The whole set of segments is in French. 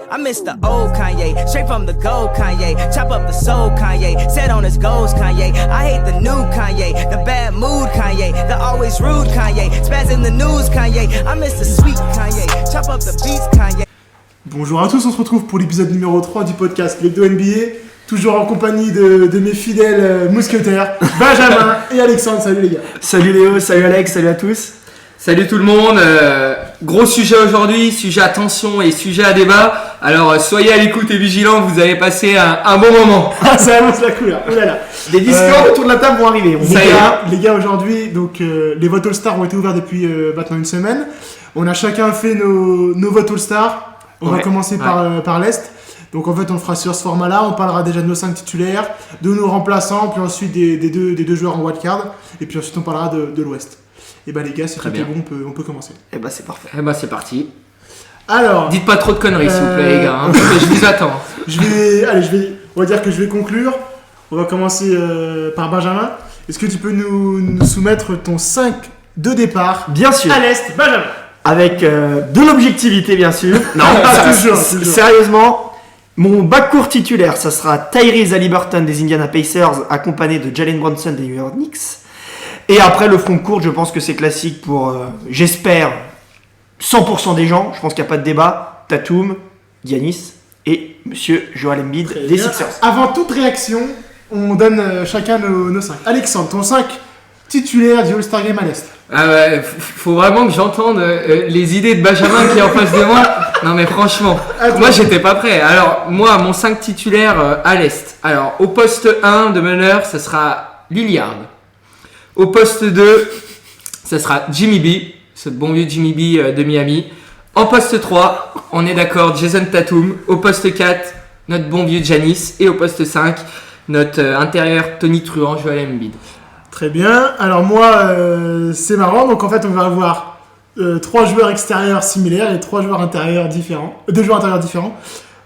I miss the old Kanye, straight from the gold Kanye. Chop up the soul Kanye, set on his goals Kanye. I hate the new Kanye, the bad mood Kanye, the always rude Kanye, spaz in the news Kanye. I miss the sweet Kanye, chop up the beats Kanye. Bonjour à tous, on se retrouve pour l'épisode numéro 3 du podcast L'Hebdo NBA. Toujours en compagnie de mes fidèles mousquetaires, Benjamin et Alexandre. Salut les gars. Salut Léo, salut Alex, salut à tous. Salut tout le monde, gros sujet aujourd'hui, sujet à tension et sujet à débat. Alors soyez à l'écoute et vigilants, vous allez passer un bon moment. Ah, ça annonce la couleur, oh là là. Des discours autour de la table vont arriver. Les gars, aujourd'hui, donc, les votes All-Star ont été ouverts depuis maintenant une semaine. On a chacun fait nos votes All-Star. On va commencer par l'Est. Donc en fait on fera sur ce format-là, on parlera déjà de nos 5 titulaires, de nos remplaçants, puis ensuite des deux joueurs en wildcard, et puis ensuite on parlera de l'Ouest. Et bah les gars, si tout est bon, on peut commencer. Et bah c'est parfait. Et bah c'est parti. Alors, dites pas trop de conneries s'il vous plaît les gars, hein, je vous attends. On va dire que je vais conclure. On va commencer par Benjamin. Est-ce que tu peux nous soumettre ton 5 de départ? Bien sûr. À l'Est, Benjamin. Avec de l'objectivité bien sûr. Non, toujours. Sérieusement, mon backcourt titulaire, ça sera Tyrese Haliburton des Indiana Pacers, accompagné de Jalen Brunson des New York Knicks. Et après le frontcourt, je pense que c'est classique pour, j'espère, 100% des gens. Je pense qu'il n'y a pas de débat. Tatum, Giannis et Monsieur Joel Embiid des Sixers. Avant toute réaction, on donne chacun nos 5. Alexandre, ton 5 titulaire du All-Star Game à l'Est. Ah ouais, faut vraiment que j'entende les idées de Benjamin qui est en face de moi. Non mais franchement, moi j'étais pas prêt. Alors moi, mon 5 titulaire à l'Est. Alors au poste 1 de meneur, ça sera Lillard. Au poste 2, ça sera Jimmy B, ce bon vieux Jimmy B de Miami. En poste 3, on est d'accord, Jason Tatum. Au poste 4, notre bon vieux Giannis. Et au poste 5, notre intérieur Tony Truant, Joel Embiid. Très bien. Alors moi, c'est marrant. Donc en fait, on va avoir 3 joueurs extérieurs similaires et 3 joueurs intérieurs différents. 2 joueurs intérieurs différents.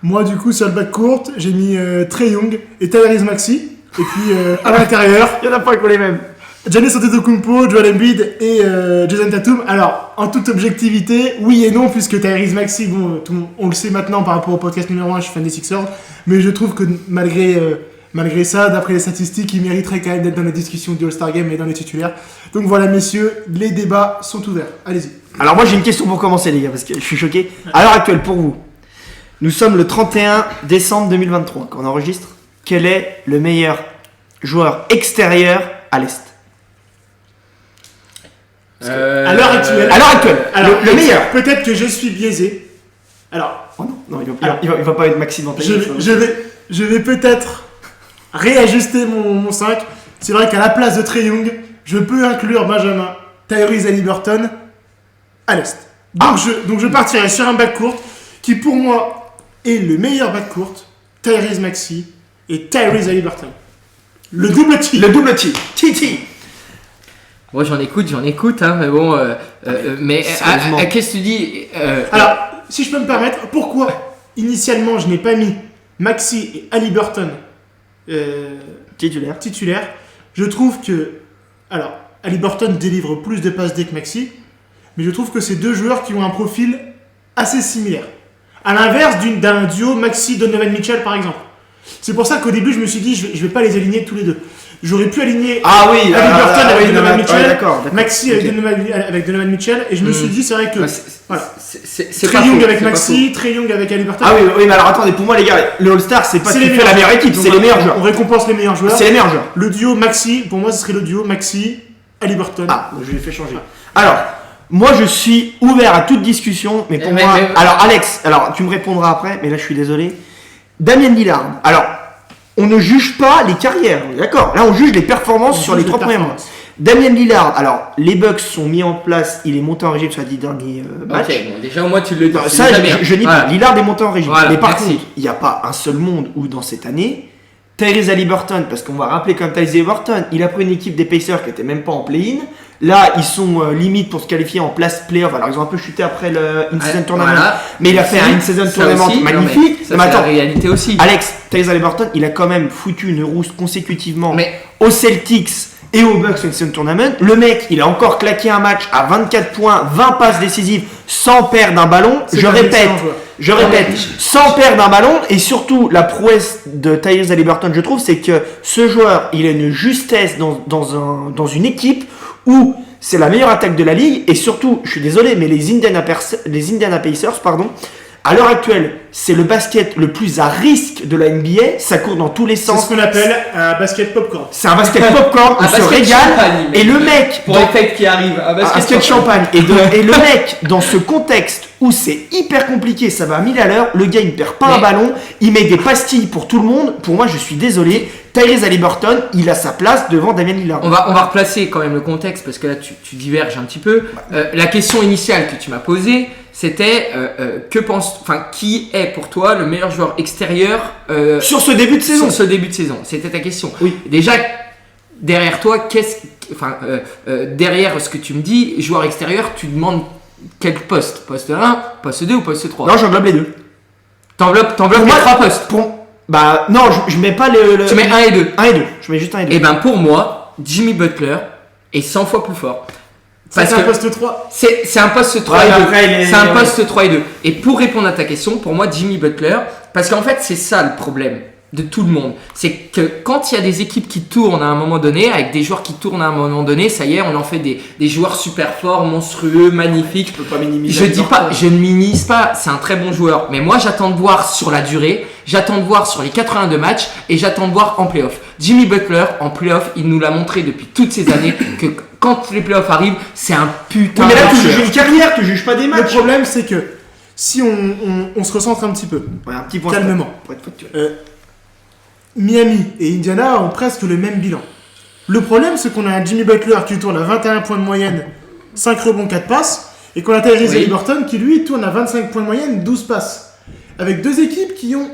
Moi, du coup, sur le backcourt, j'ai mis Trae Young et Tyrese Maxey. Et puis à l'intérieur, il n'y en a pas que les mêmes. Giannis Antetokounmpo, Joel Embiid et Jason Tatum. Alors, en toute objectivité, oui et non, puisque Tyrese Maxey, bon, on le sait maintenant par rapport au podcast numéro 1, je suis fan des Sixers, mais je trouve que malgré ça, d'après les statistiques, il mériterait quand même d'être dans la discussion du All-Star Game et dans les titulaires. Donc voilà, messieurs, les débats sont ouverts. Allez-y. Alors moi, j'ai une question pour commencer, les gars, parce que je suis choqué. À l'heure actuelle, pour vous, nous sommes le 31 décembre 2023, quand on enregistre. Quel est le meilleur joueur extérieur à l'Est? À l'heure actuelle. Alors, le meilleur. Peut-être que je suis biaisé. Alors. Oh non, il va pas être Maxime dans ta je vais peut-être réajuster mon 5. C'est vrai qu'à la place de Trae Young, je peux inclure Benjamin, Tyrese Haliburton à l'Est. Donc je partirai sur un backcourt qui pour moi est le meilleur backcourt, Tyrese Maxey et Tyrese Haliburton. Le double T. TT. Moi j'en écoute, hein, mais bon, mais qu'est-ce que tu dis Alors, si je peux me permettre, pourquoi initialement je n'ai pas mis Maxey et Haliburton titulaire? Je trouve que, alors, Haliburton délivre plus de passes D que Maxey, mais je trouve que c'est 2 joueurs qui ont un profil assez similaire. À l'inverse d'un duo Maxey-Donovan Mitchell par exemple. C'est pour ça qu'au début je me suis dit je vais pas les aligner tous les deux. J'aurais pu aligner Haliburton avec Donovan Mitchell, d'accord. Maxey avec Donovan Mitchell, et je me suis dit c'est vrai que Trae Young avec Maxey, Trae Young avec Haliburton. Ah oui, mais alors attendez, pour moi les gars, le All-Star c'est pas ce qui fait la meilleure équipe, c'est les meilleurs joueurs. On récompense les meilleurs joueurs. C'est les meilleurs joueurs. Le duo Maxey, pour moi ce serait le duo Maxey-Haliburton. Ah, je l'ai fait changer. Alors, moi je suis ouvert à toute discussion, mais pour moi. Alors Alex, tu me répondras après, mais là je suis désolé. Damien Lillard. Alors, on ne juge pas les carrières, d'accord? Là, on juge les performances sur les 3 premiers mois. Damien Lillard, alors, les Bucks sont mis en place, il est monté en régime sur les 10 derniers matchs. Ok, bon, déjà, moi, tu le dis. Ça, je dis pas. Lillard est monté en régime. Voilà, mais par contre, il n'y a pas un seul monde où, dans cette année, Tyrese Haliburton, parce qu'on va rappeler comme Tyrese Haliburton, il a pris une équipe des Pacers qui n'était même pas en play-in. Là, ils sont limite pour se qualifier en place playoff. Alors, ils ont un peu chuté après le in-season tournament. Voilà. Mais il a fait un in-season tournament magnifique. Ça, c'est la réalité aussi. Alex, Tyrese Haliburton, il a quand même foutu une rousse consécutivement aux Celtics et aux Bucks au in-season tournament. Le mec, il a encore claqué un match à 24 points, 20 passes décisives sans perdre un ballon. Je répète, Je répète, sans perdre un ballon, et surtout la prouesse de Tyrese Haliburton, je trouve, c'est que ce joueur, il a une justesse dans une équipe où c'est la meilleure attaque de la ligue, et surtout, je suis désolé, mais les Indiana Pacers, à l'heure actuelle, c'est le basket le plus à risque de la NBA. Ça court dans tous les sens. C'est ce qu'on appelle un basket popcorn. C'est un basket popcorn, on se régale. Et le mec, pour les fêtes qui arrivent, un basket champagne. Et le mec, dans ce contexte où c'est hyper compliqué, ça va à 1000 à l'heure, le gars il ne perd pas un ballon, il met des pastilles pour tout le monde. Pour moi, je suis désolé, Tyrese Haliburton, il a sa place devant Damian Lillard. On va replacer quand même le contexte parce que là tu diverges un petit peu. La question initiale que tu m'as posée, c'était qui est pour toi le meilleur joueur extérieur sur ce début de saison. Sur ce début de saison, c'était ta question. Oui. Déjà derrière toi, derrière ce que tu me dis, joueur extérieur, tu demandes quel poste? Poste 1, poste 2 ou poste 3? Non, j'englobe les deux. T'englobes les 3 postes. Non, je mets pas le. Tu mets 1 et 2. 1 et 2. Je mets juste 1 et 2. Et pour moi, Jimmy Butler est 100 fois plus fort. C'est un poste 3. C'est un poste 3 et 2. C'est un poste 3 et 2. Et pour répondre à ta question, pour moi, Jimmy Butler, parce qu'en fait, c'est ça le problème de tout le monde. C'est que quand il y a des équipes qui tournent à un moment donné, avec des joueurs qui tournent à un moment donné, ça y est, on en fait des joueurs super forts, monstrueux, magnifiques. Tu peux pas minimiser. Je ne minimise pas, c'est un très bon joueur. Mais moi, j'attends de voir sur la durée, j'attends de voir sur les 82 matchs et j'attends de voir en playoff. Jimmy Butler, en playoff, il nous l'a montré depuis toutes ces années que quand les playoffs arrivent, c'est un putain de mais là, tu juges une carrière, tu juges pas des matchs. Le problème, c'est que si on se recentre un petit peu, un petit point calmement, pour être factuel. Miami et Indiana ont presque le même bilan. Le problème, c'est qu'on a un Jimmy Butler qui tourne à 21 points de moyenne, 5 rebonds, 4 passes, et qu'on a Tyrese Haliburton qui, lui, tourne à 25 points de moyenne, 12 passes. Avec deux équipes qui ont,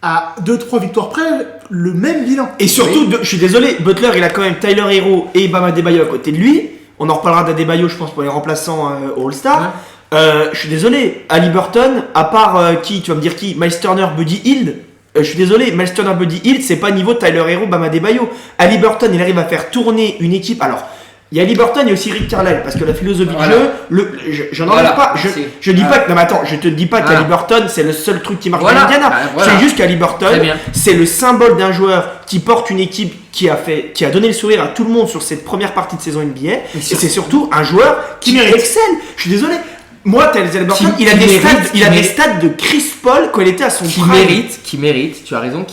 à 2-3 victoires près, le même bilan. Et surtout, je suis désolé, Butler, il a quand même Tyler Hero et Bam Adebayo à côté de lui. On en reparlera d'Adebayo, je pense, pour les remplaçants au All-Star. Ouais. Je suis désolé, Haliburton, à part qui, tu vas me dire qui, Miles Turner, Buddy Hield. Je suis désolé, Miles Turner, Buddy Hield, c'est pas niveau Tyler Hero, Bam Adebayo. Haliburton, il arrive à faire tourner une équipe. Alors, il y a Haliburton, il y a aussi Rick Carlisle, parce que la philosophie de jeu, je n'en ai pas. Je dis pas que, non mais attends, je te dis pas qu'Haliburton, c'est le seul truc qui marche dans Indiana. C'est juste qu'Haliburton, c'est le symbole d'un joueur qui porte une équipe qui a donné le sourire à tout le monde sur cette première partie de saison NBA. Et c'est surtout un joueur qui excelle. Je suis désolé. Moi, Tyrese Haliburton, il a des stats de Chris Paul quand il était à son prime. Qui mérite, tu as raison,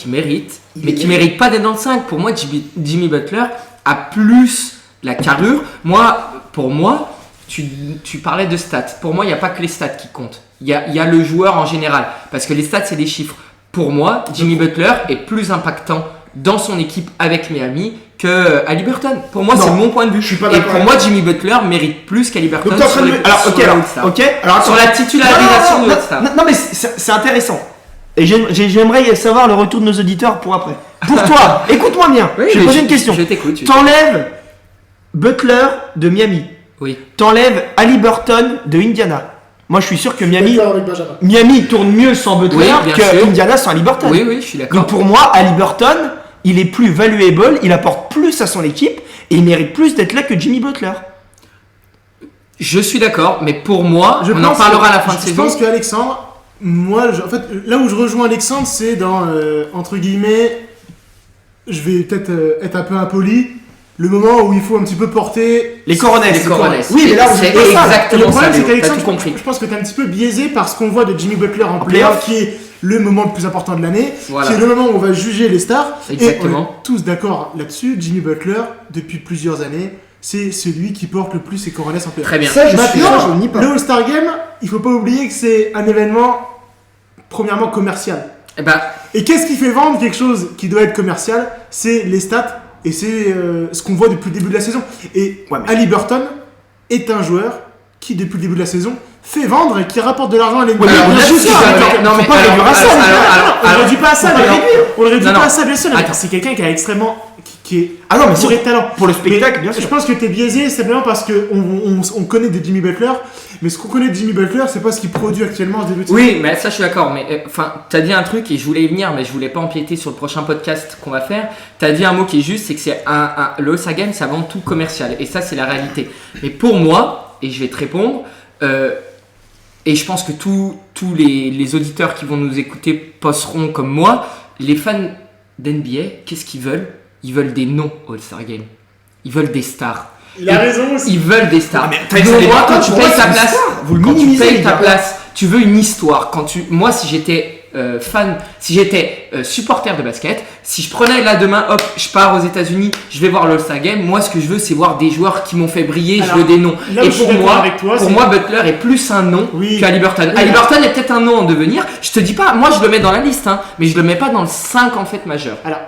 mais qui mérite pas d'être dans le 5. Pour moi, Jimmy Butler a plus la carrure. Pour moi, tu parlais de stats. Pour moi, il n'y a pas que les stats qui comptent. Il y a le joueur en général. Parce que les stats, c'est des chiffres. Pour moi, Jimmy Butler est plus impactant dans son équipe avec Miami que Haliburton. Pour moi, c'est mon point de vue. Je suis pas et pour moi, Jimmy Butler mérite plus qu'Haliburton sur la titularisation de l'All-Star. Non, mais c'est intéressant. Et j'aimerais savoir le retour de nos auditeurs pour après. Pour toi, écoute-moi bien. Oui, je vais poser une question. Je t'écoute. T'enlèves Butler de Miami. Oui. T'enlèves Haliburton de Indiana. Moi, je suis sûr que Miami tourne mieux sans Butler que Indiana sans Haliburton. Oui, je suis d'accord. Donc pour moi, Haliburton, il est plus valuable, il apporte plus à son équipe et il mérite plus d'être là que Jimmy Butler. Je suis d'accord, mais pour moi, on en parlera à la fin de saison. Je pense qu'Alexandre, en fait, là où je rejoins Alexandre, c'est dans, entre guillemets, je vais peut-être être un peu impoli, le moment où il faut un petit peu porter les coronets. Oui, mais là, c'est exactement ça. C'est qu'Alexandre, je pense que tu es un petit peu biaisé par ce qu'on voit de Jimmy Butler en playoff, qui est le moment le plus important de l'année, qui est le moment où on va juger les stars. Exactement. Et on est tous d'accord là-dessus. Jimmy Butler, depuis plusieurs années, c'est celui qui porte le plus ses coronets en playoff. Très bien. Maintenant, le All-Star Game, il faut pas oublier que c'est un événement premièrement commercial. Et qu'est-ce qui fait vendre quelque chose qui doit être commercial? C'est les stats. Et c'est ce qu'on voit depuis le début de la saison. Et Haliburton est un joueur qui, depuis le début de la saison, fait vendre et qui rapporte de l'argent à l'NBA. On ne réduit pas à ça, bien sûr. C'est quelqu'un qui a extrêmement... qui est bourré de talent. Pour le spectacle, bien sûr. Je pense que tu es biaisé simplement parce qu'on connaît de Jimmy Butler. Mais ce qu'on connaît de Jimmy Butler, c'est pas ce qu'il produit actuellement en début de saison. Oui, mais ça je suis d'accord. Mais t'as dit un truc et je voulais y venir, mais je voulais pas empiéter sur le prochain podcast qu'on va faire. T'as dit un mot qui est juste, c'est que c'est le All-Star Game, c'est avant tout commercial. Et ça, c'est la réalité. Mais pour moi, et je vais te répondre, et je pense que tous tous les auditeurs qui vont nous écouter penseront comme moi, les fans d'NBA, qu'est-ce qu'ils veulent ? Ils veulent des noms au All-Star Game. Ils veulent des stars. Il a raison aussi. Ils veulent des stars. Donc, Moi, quand tu payes ta place, vous le quand tu minimisez, payes les ta gars. place, tu veux une histoire. Moi, si j'étais fan, si j'étais supporter de basket, si je prenais là demain, hop, je pars aux États-Unis, je vais voir l'All-Star Game. Moi, ce que je veux, c'est voir des joueurs qui m'ont fait briller. Alors, je veux des noms. là où Et je suis pour d'accord moi, avec toi, pour c'est- moi, Butler est plus un nom Oui. qu'Haliburton. Oui, Haliburton est peut-être un nom en devenir. Je te dis pas, moi, je le mets dans la liste, hein, mais je le mets pas dans le 5 en fait majeur. Alors,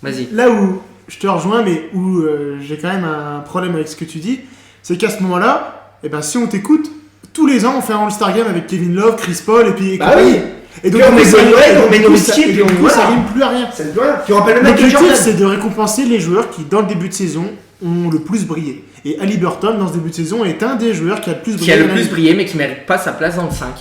Vas-y. là où je te rejoins, mais où j'ai quand même un problème avec ce que tu dis, c'est qu'à ce moment-là, eh ben, si on t'écoute, tous les ans, on fait un All-Star Game avec Kevin Love, Chris Paul et puis. Bah oui. Et donc, Puis on met du coup, ça- Boyd, et donc, on met du coup, Nowitzki, ça- et puis donc, on- du coup, ça voilà. rime plus à rien. Ça te voit. Tu rappelles le mec de L'objectif, Jordan. c'est de récompenser les joueurs qui, dans le début de saison, ont le plus brillé. Et Haliburton, dans ce début de saison, est un des joueurs qui a le plus brillé. Qui a le dans plus la- brillé, mais qui mérite pas sa place dans le 5.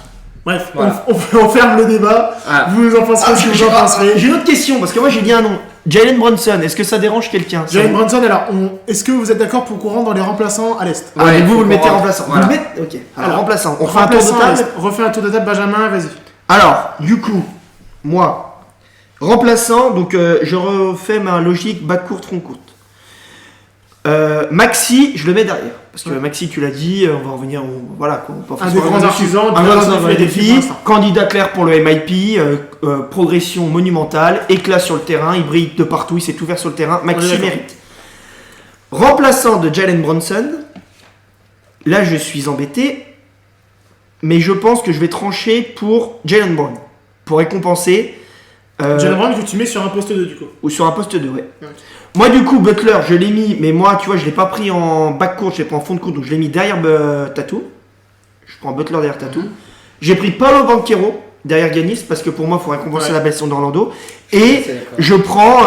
Bref, Voilà. on ferme le débat. Voilà. Vous en penserez ce que vous en penserez. J'ai une autre question, parce que moi j'ai dit un nom. Jalen Brunson, est-ce que ça dérange quelqu'un ça Jalen vous- Brunson, alors, est-ce que vous êtes d'accord pour qu'on rentre dans les remplaçants à l'Est Ah, Ouais, donc vous faut le mettez qu'on remplaçant. rentre. Vous le mettez Ok. Alors remplaçant. On refait un tour de Remplaçant à table. l'Est. Refais un tour de table, Benjamin, vas-y. Alors, du coup, moi, remplaçant, donc je refais ma logique backcourt, frontcourt. Maxi, je le mets derrière. Parce que Ouais. Maxi, tu l'as dit, on va revenir. Voilà, quoi, on va Un faire des ce grands qu'on a artisans dessus. du Un grand Philadelphia artisan Philadelphie défi, pour l'instant. candidat clair pour le MIP, progression monumentale, éclat sur le terrain, il brille de partout, il sait tout faire sur le terrain. On est Maxi d'accord. mérite. Remplaçant de Jalen Brunson, là je suis embêté, mais je pense que je vais trancher pour Jalen Brown. Pour récompenser. Jalen Brown que tu mets sur un poste 2 du coup. Ou sur un poste 2, ouais. Ouais. Moi, du coup, Butler, je l'ai mis, mais moi, tu vois, je l'ai pas pris en backcourt, je l'ai pris en fond de court, donc je l'ai mis derrière Tatum. Je prends Butler derrière Tatum. J'ai pris Paolo Banchero derrière Giannis, parce que pour moi, il faut récompenser Ouais. la belle saison d'Orlando. Et C'est d'accord. je prends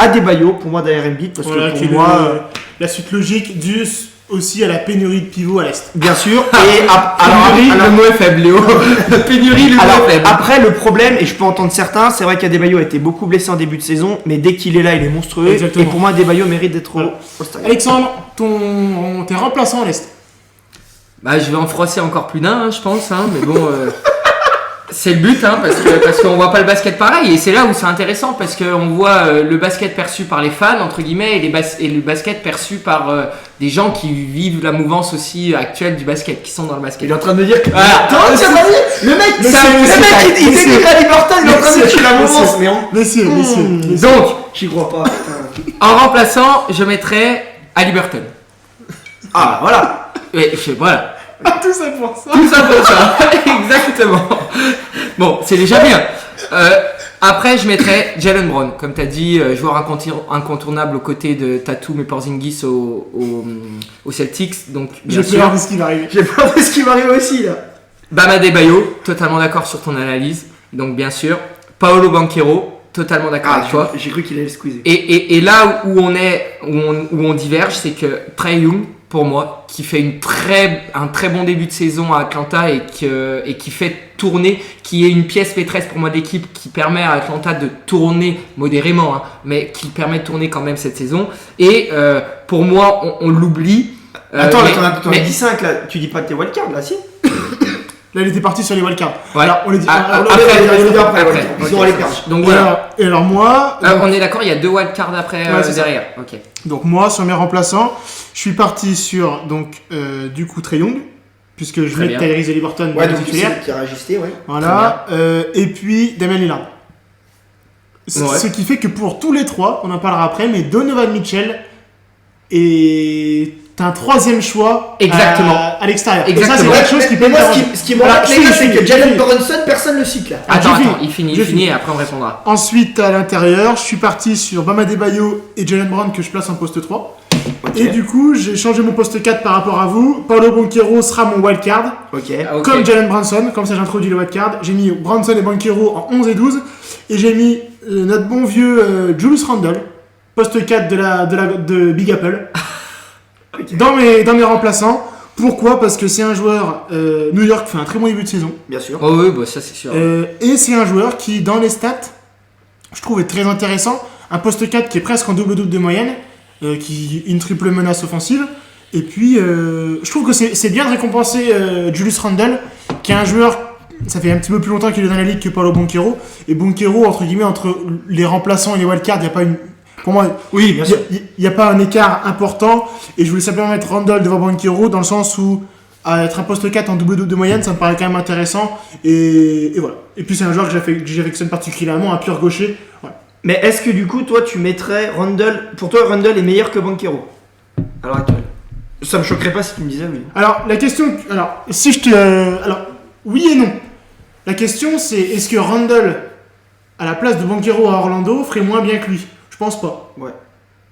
Adebayo pour moi derrière Embiid, parce Voilà, que qui est pour moi, la suite logique due aussi à la pénurie de pivots à l'Est. bien sûr. Et Pénurie, le mot est faible, Léo. Pénurie, le Alors, mot est faible. après, le problème, et je peux entendre certains, c'est vrai qu'Adebayo a été beaucoup blessé en début de saison, mais dès qu'il est là, il est monstrueux. Exactement. Et pour moi, Adebayo mérite d'être Voilà. au All-Star. Alexandre, tes remplaçants à l'Est. Bah, je vais en froisser encore plus d'un, hein, je pense, hein, mais bon, c'est le but, hein, parce qu'on voit pas le basket pareil, et c'est là où c'est intéressant, parce qu'on voit le basket perçu par les fans, entre guillemets, et le basket perçu par des gens qui vivent la mouvance aussi actuelle du basket, qui sont dans le basket. Il est en train de me dire que. Voilà. Attends, c'est pas dit. Le mec, Mais c'est c'est- le c'est- mec, il c'est- dénigre Haliburton, il est en train de c'est- tuer la mouvance. c'est- Mais on. Messieurs. Donc, J'y crois pas. putain. en remplaçant, je mettrais Haliburton. Ah, voilà. Ouais, voilà. Tout ça pour ça. Tout ça pour ça. Exactement. Bon, c'est déjà bien. Après, je mettrais Jalen Brown, comme tu as dit, joueur incontournable aux côtés de Tatum et Porzingis aux Celtics. Donc, bien J'ai sûr. peur de ce qui va arriver. J'ai peur de ce qui m'arrive aussi là. Bam Adebayo, totalement d'accord sur ton analyse. Donc, bien sûr. Paolo Banchero, totalement d'accord avec toi. J'ai cru qu'il allait squeezer. Et là où on diverge, c'est que Trae Young, pour moi, qui fait un très bon début de saison à Atlanta et qui fait tourner, qui est une pièce maîtresse pour moi de l'équipe, qui permet à Atlanta de tourner modérément, hein, mais qui permet de tourner quand même cette saison. Et pour moi, on l'oublie. Attends, mais- t'en as dit 5 là. Tu dis pas que t'es wildcard là, si? Là, il était parti sur les wildcards. Ouais. Alors, on les dit. Ah, alors, après, on les dit après, après. ouais. Ils Ok, ont les ça perdre. marche. Donc et voilà. alors moi, On est d'accord, il y a 2 wildcards après Ouais, c'est ça. derrière. Ok. donc moi, sur mes remplaçants, je suis parti sur du coup Trae Young, puisque je Très mets bien. Tyrese Haliburton Ouais, dans donc le tu titulaire. sais qui a rajusté, ouais. Voilà. Et puis Damian Lillard. Ouais. Ce qui fait que pour tous les trois, on en parlera après, mais Donovan Mitchell est un troisième choix Exactement. à l'extérieur. Et ça, Exactement. c'est quelque chose qui peut Mais moi, me ce déranger. qui Voilà, m'embête, les gars, c'est que je Jalen finis. Brunson, personne le cite là. Attends, j'ai fini. il finit J'ai fini. et après on répondra. Ensuite, à l'intérieur, je suis parti sur Bam Adebayo et Jalen Brown que je place en poste 3. Ok. Et du coup, j'ai changé mon poste 4 par rapport à vous. Paolo Banchero sera mon wildcard. Ok. Ah, ok. Comme Jalen Brunson, comme ça j'introduis le wildcard. J'ai mis Brunson et Banchero en 11 et 12. Et j'ai mis notre bon vieux Julius Randle, poste 4 de Big Apple, dans mes remplaçants. Pourquoi ? Parce que c'est un joueur, New York fait un très bon début de saison. Bien sûr. Oh oui, bah, ça c'est sûr. Et c'est un joueur qui, dans les stats, je trouve est très intéressant. Un poste 4 qui est presque en double-double de moyenne, qui une triple menace offensive. Et puis, je trouve que c'est bien de récompenser Julius Randle, qui est un joueur ça fait un petit peu plus longtemps qu'il est dans la ligue que Paolo Banchero. Et Banchero, entre guillemets, entre les remplaçants et les wildcards, il n'y a pas une. Pour moi, Oui, bien sûr. il n'y a pas un écart important. Et je voulais simplement mettre Randle devant Banchero dans le sens où être un poste 4 en double-double de moyenne, ça me paraît quand même intéressant. Et voilà. Et puis c'est un joueur que j'affectionne particulièrement, un pur gaucher. Voilà. Mais est-ce que du coup, toi, tu mettrais Randle. Pour toi, Randle est meilleur que Banchero à l'heure actuelle? Ça me choquerait pas si tu me disais oui. Alors, la question. Alors, si je te. Alors, oui et non. La question, c'est est-ce que Randle, à la place de Banchero à Orlando, ferait moins bien que lui? Je pense pas. Ouais.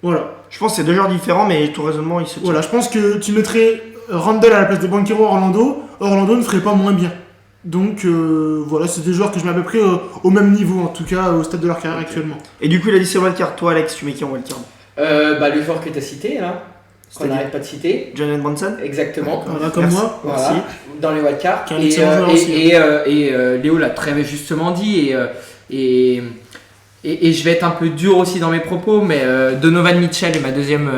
Voilà. Je pense que c'est deux joueurs différents, mais ton raisonnement, il se tient. Voilà, je pense que tu mettrais Randle à la place de Banchero à Orlando. Orlando ne ferait pas moins bien. Donc, voilà, c'est des joueurs que je mets à peu près au même niveau, en tout cas, au stade de leur carrière actuellement. Et du coup, il a dit c'est wildcard. Toi, Alex, tu mets qui en wildcard? Le joueur que tu as cité, là, qu'on C'est-à-dire n'arrête pas de citer. Jalen Brunson? Exactement. Voilà, comme Merci. moi. Voilà, Merci. dans les wildcards. Qui est un excellent joueur aussi. Léo l'a très justement dit. Et je vais être un peu dur aussi dans mes propos, mais Donovan Mitchell est ma deuxième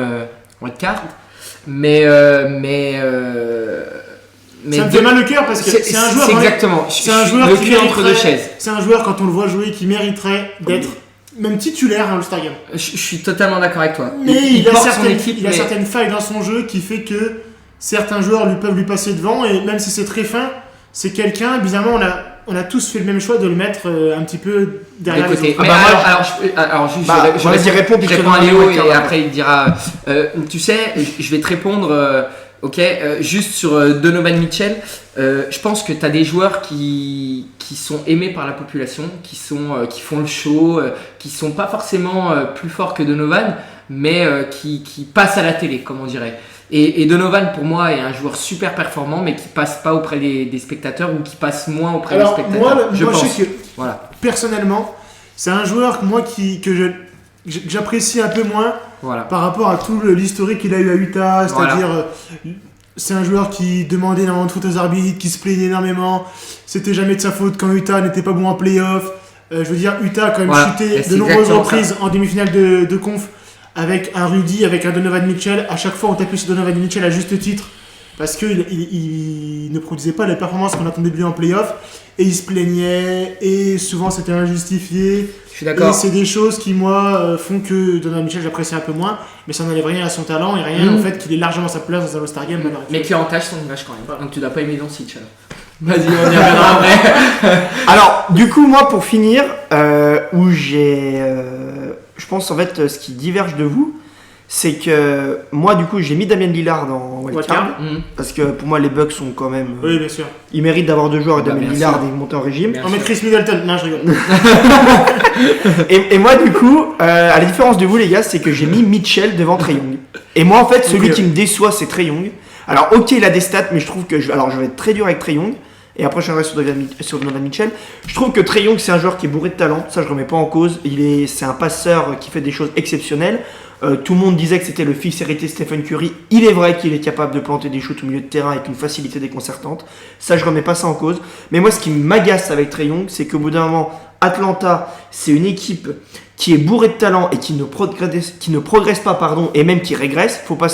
wildcard. Mais Ça me fait mal le cœur parce que c'est un joueur. C'est exactement. C'est un joueur le qui cul entre deux mériterait- chaises. C'est un joueur, quand on le voit jouer, qui mériterait d'être même titulaire à All-Star Game. Je suis totalement d'accord avec toi. Mais il a porte son certaines, équipe, il a mais- certaines failles dans son jeu qui fait que certains joueurs peuvent lui passer devant, et même si c'est très fin, c'est quelqu'un, bizarrement, on a tous fait le même choix de le mettre un petit peu derrière de côté. les autres. Mais Ah bah, alors, juste, Bah, je vas-y, réponds, puis je je te réponds à donne Léo un et wildcard. après il dira. Tu sais, je vais te répondre. Ok, juste sur Donovan Mitchell, je pense que tu as des joueurs qui sont aimés par la population, qui font le show, qui sont pas forcément plus forts que Donovan, mais qui passent à la télé, comme on dirait. Et Donovan, pour moi, est un joueur super performant, mais qui passe pas auprès des spectateurs ou qui passe moins auprès Alors, des spectateurs. moi, je pense. sais que, Voilà, personnellement, c'est un joueur que j'apprécie un peu moins voilà. par rapport à tout l'historique qu'il a eu à Utah, c'est-à-dire c'est un joueur qui demandait énormément de fautes aux arbitres, qui se plaignait énormément, c'était jamais de sa faute quand Utah n'était pas bon en playoff. Je veux dire, Utah a quand même Voilà, chuté et c'est de nombreuses exactement reprises en demi-finale de conf avec un Rudy, avec un Donovan Mitchell. À chaque fois, on tapait sur Donovan Mitchell à juste titre parce qu'il il ne produisait pas les performances qu'on attendait de lui en playoff, et il se plaignait, et souvent c'était injustifié. Je suis d'accord. Et c'est des choses qui, moi, font que Donovan Mitchell, j'apprécie un peu moins, mais ça n'enlève rien à son talent et rien au fait qu'il ait largement sa place dans un All-Star Game. Mais qui entache son image quand même. Donc tu dois pas aimer Doncic alors. Vas-y, on y reviendra après. Alors, du coup, moi, pour finir, où j'ai. Je pense en fait, ce qui diverge de vous, c'est que moi, du coup, j'ai mis Damian Lillard en wildcard. Parce que pour moi, les Bucks sont quand même. Oui, bien sûr. Ils méritent d'avoir deux joueurs et Bah, Damian bien Lillard sûr. est monté en régime. Bien On met sûr. Chris Middleton. Non, je rigole. Et moi, du coup, à la différence de vous, les gars, c'est que j'ai mis Mitchell devant Trae Young. Et moi, en fait, celui Ok. qui me déçoit, c'est Trae Young. Alors, ok, il a des stats, mais je trouve que. Alors, je vais être très dur avec Trae Young. Et après, je reviendrai sur Donovan Mitchell. Je trouve que Trae Young, c'est un joueur qui est bourré de talent. Ça, je remets pas en cause. C'est un passeur qui fait des choses exceptionnelles. Tout le monde disait que c'était le fils hérité Stephen Curry. Il est vrai qu'il est capable de planter des shoots au milieu de terrain avec une facilité déconcertante. Ça, je remets pas ça en cause. Mais moi, ce qui m'agace avec Trae Young, c'est qu'au bout d'un moment, Atlanta, c'est une équipe qui est bourrée de talent et qui ne progresse pas, et même qui régresse. Faut pas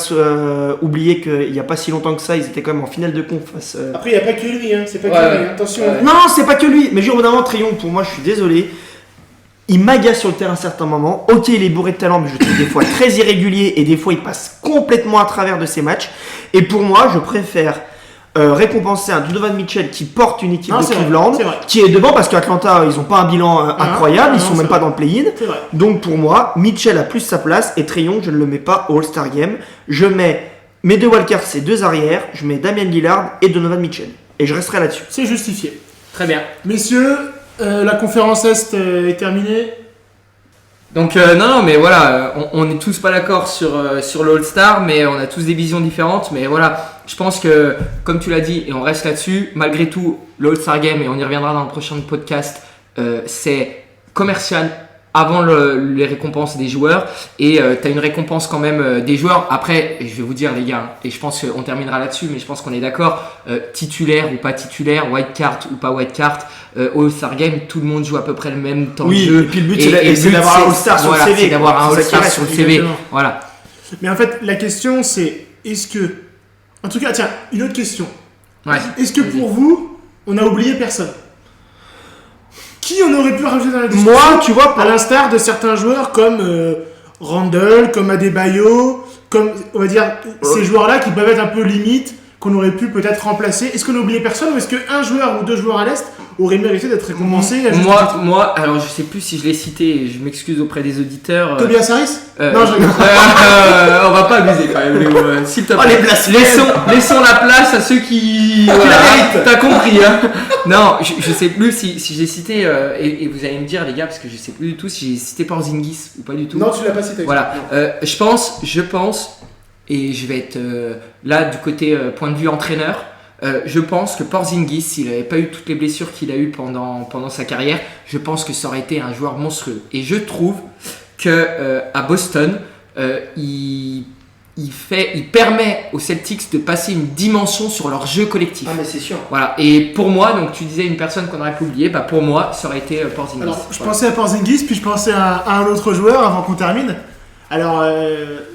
oublier qu'il n'y a pas si longtemps que ça, ils étaient quand même en finale de conf face. Après, il n'y a pas que lui, hein. C'est pas Ouais, que lui. ouais. Attention. Ouais. Non, c'est pas que lui, mais au bout d'un moment, Trae Young, pour moi, je suis désolé. Il m'agace sur le terrain à certains moments. Ok, il est bourré de talent, mais je le trouve des fois très irrégulier et des fois il passe complètement à travers de ses matchs. Et pour moi, je préfère récompenser un Donovan Mitchell qui porte une équipe Non, de c'est vrai, Cleveland, c'est vrai. qui est devant parce qu'Atlanta, ils ont pas un bilan incroyable, non, ils sont c'est même vrai. pas dans le play-in. C'est vrai. Donc pour moi, Mitchell a plus sa place et Trae Young, je ne le mets pas au All-Star Game. Je mets mes deux wildcards, c'est deux arrières, je mets Damian Lillard et Donovan Mitchell. Et je resterai là-dessus. C'est justifié. Très bien. Messieurs, la conférence Est est terminée. Donc non, mais voilà, on est tous pas d'accord sur le All-Star, mais on a tous des visions différentes. Mais voilà, je pense que, comme tu l'as dit, et on reste là-dessus, malgré tout, le All-Star Game, et on y reviendra dans le prochain podcast, c'est commercial avant les récompenses des joueurs. Et tu as une récompense quand même des joueurs. Après, je vais vous dire les gars, et je pense qu'on terminera là-dessus, mais je pense qu'on est d'accord, titulaire ou pas titulaire, white card ou pas white card, au All-Star Game, tout le monde joue à peu près le même temps de jeu. et puis le but, Et c'est d'avoir un All-Star sur voilà, le CV. c'est d'avoir un C'est ça qui All-Star reste, sur le CV. exactement. Voilà. Mais en fait, la question c'est, est-ce que... En tout cas, tiens, une autre question. Ouais. Est-ce que Vas-y. pour vous, on a oublié personne? Qui on aurait pu rajouter dans la discussion? Moi, tu vois, à l'instar de certains joueurs comme Randle, comme Adebayo, comme, on va dire, ces joueurs-là qui peuvent être un peu limite, qu'on aurait pu peut-être remplacer. Est-ce qu'on a oublié personne ou est-ce qu'un joueur ou deux joueurs à l'Est auraient mérité d'être récompensés? Moi, alors je sais plus si je l'ai cité, je m'excuse auprès des auditeurs. Tobias Harris? Non, je rigole. On va pas abuser quand même, Léo. S'il te plaît. Laissons la place à ceux qui. T'as compris, hein. Non, je sais plus si j'ai cité, et vous allez me dire, les gars, parce que je sais plus du tout si j'ai cité Porzingis ou pas du tout. Non, tu l'as pas cité. Voilà. Je pense, et je vais être là du côté point de vue entraîneur. Je pense que Porzingis, s'il n'avait pas eu toutes les blessures qu'il a eues pendant sa carrière, je pense que ça aurait été un joueur monstrueux. Et je trouve que à Boston, il permet aux Celtics de passer une dimension sur leur jeu collectif. Ah mais c'est sûr. Voilà. Et pour moi, donc tu disais une personne qu'on aurait pu oublier, bah pour moi, ça aurait été Porzingis. Alors, je pensais à Porzingis, puis je pensais à un autre joueur avant qu'on termine. Alors,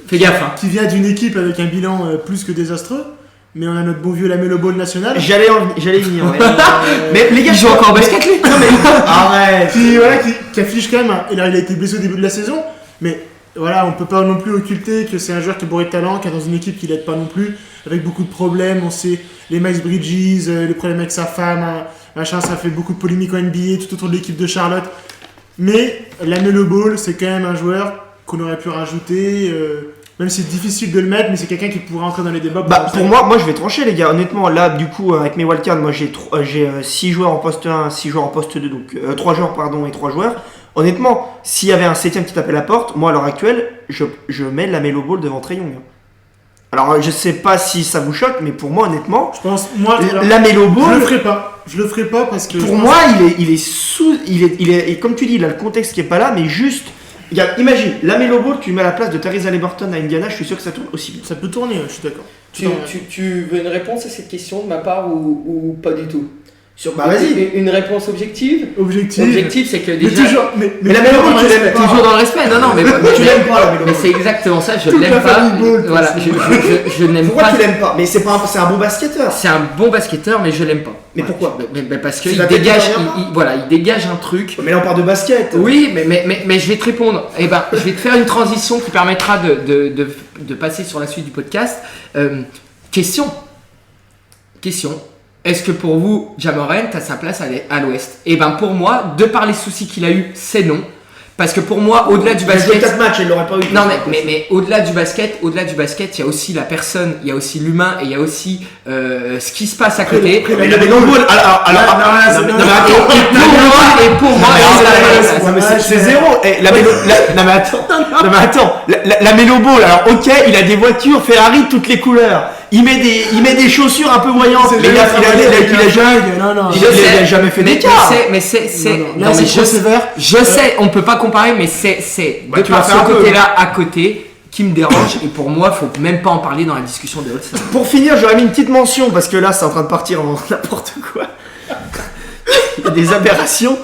fais gaffe. Hein. Qui vient d'une équipe avec un bilan plus que désastreux. Mais on a notre bon vieux Lamelo Ball national. J'allais y venir. Mais les gars, ils jouent encore au basket, lui. Non mais arrête. Qui affiche quand même. Il a été blessé au début de la saison, mais voilà, on peut pas non plus occulter que c'est un joueur qui est bourré de talent, qui est dans une équipe qui l'aide pas non plus, avec beaucoup de problèmes. On sait les Miles Bridges, les problèmes avec sa femme, machin, ça fait beaucoup de polémiques en NBA, tout autour de l'équipe de Charlotte. Mais Lamelo Ball, c'est quand même un joueur qu'on aurait pu rajouter. Même si c'est difficile de le mettre, mais c'est quelqu'un qui pourrait entrer dans les débats. Pour moi, je vais trancher, les gars. Honnêtement, là, du coup, avec mes wildcards, moi j'ai 6 joueurs en poste 1, 6 joueurs en poste 2, donc 3 joueurs, pardon, et 3 joueurs. Honnêtement, s'il y avait un 7ème qui tapait la porte, moi à l'heure actuelle, je mets Lamelo Ball devant Trae Young. Alors, je sais pas si ça vous choque, mais pour moi, honnêtement, je pense, moi, Lamelo Ball. Je le ferai pas parce que. Pour moi, il est, comme tu dis, il a le contexte qui est pas là, mais juste. Regarde, imagine, Lamelo Ball, tu le mets à la place de Tyrese Haliburton à Indiana, je suis sûr que ça tourne aussi bien. Ça peut tourner, je suis d'accord. Tu veux une réponse à cette question de ma part ou pas du tout? Vas-y. Une réponse objective. Objective, c'est que déjà. Mais Lamelo Ball, tu l'aimes pas. Toujours dans le respect, non, mais tu l'aimes pas, Lamelo Ball. Mais c'est exactement ça, je l'aime pas. Voilà, je n'aime pas. Pourquoi tu l'aimes pas? Mais c'est un bon basketteur. C'est un bon basketteur, mais je l'aime pas. Mais pourquoi? Parce qu'il dégage un truc. Mais là on parle de basket. Oui, mais je vais te répondre. Je vais te faire une transition qui permettra de passer sur la suite du podcast. Question. Est-ce que pour vous, Ja Morant a sa place à l'Ouest? Pour moi, de par les soucis qu'il a eu, c'est non. Parce que pour moi, au-delà du basket. Il a joué 4 matchs, il l'aurait pas eu. Non, mais au-delà du basket, il y a aussi la personne, il y a aussi l'humain et il y a aussi ce qui se passe à côté. Mais Lamelo Ball, pour moi, c'est zéro. Non mais attends, Lamelo Ball, alors ok, il a des voitures Ferrari de toutes les couleurs. Il met des chaussures un peu voyantes, mais il a jamais fait des cas. Mais c'est je sais, on peut pas comparer, mais c'est de par ce côté-là à côté qui me dérange, et pour moi, faut même pas en parler dans la discussion des All-Stars. Pour finir, j'aurais mis une petite mention parce que là, c'est en train de partir en n'importe quoi. Il y a des aberrations.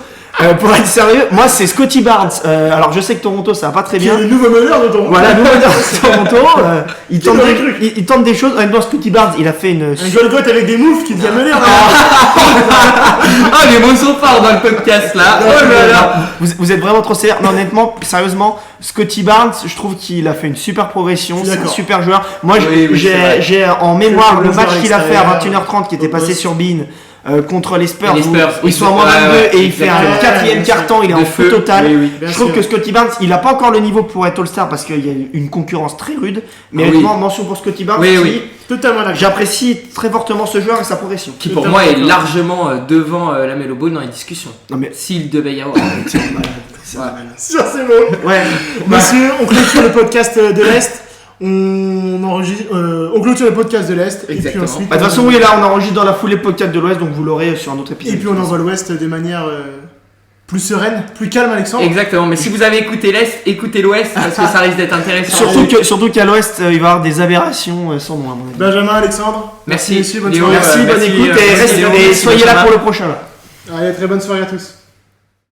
Pour être sérieux, moi c'est Scotty Barnes. Alors je sais que Toronto ça va pas très bien. C'est le nouveau meneur de Toronto. Voilà, nouveau meneur de Toronto. Il tente des choses. Honnêtement, Scotty Barnes, il a fait une. Un Golgoth avec des moves qui devient meneur. Les mots sont forts dans le podcast là. Vous êtes vraiment trop sévère. Non, honnêtement, sérieusement, Scotty Barnes, je trouve qu'il a fait une super progression. C'est un super joueur. Moi, j'ai en mémoire le match qu'il a fait à 21h30 qui était passé sur Bein. Contre les Spurs, où ils sont à moins 22 et il fait un 4ème quart-temps, il est en feu total. Je trouve que Scotty Barnes, il a pas encore le niveau pour être All-Star parce qu'il y a une concurrence très rude. Mais honnêtement, mention pour Scotty Barnes. Totalement d'accord. J'apprécie très fortement ce joueur et sa progression. Qui pour moi est largement devant Lamelo Ball dans les discussions. S'il devait y avoir. Ça c'est beau. Ouais. Messieurs, on clôture le podcast de l'Est. On clôture le podcast de l'Est. Exactement. Et puis ensuite, de toute façon, oui, là, on enregistre dans la foulée podcast de l'Ouest, donc vous l'aurez sur un autre épisode. Et puis on envoie l'Ouest de manière plus sereine, plus calme, Alexandre. Exactement. Mais si vous avez écouté l'Est, écoutez l'Ouest parce que ça risque d'être intéressant. Surtout qu'à l'Ouest, il va y avoir des aberrations sans nom. Benjamin, Alexandre. Merci. Messieurs, bonne soirée. soirée. Merci, bonne écoute et soyez là pour le prochain. Allez, très bonne soirée à tous.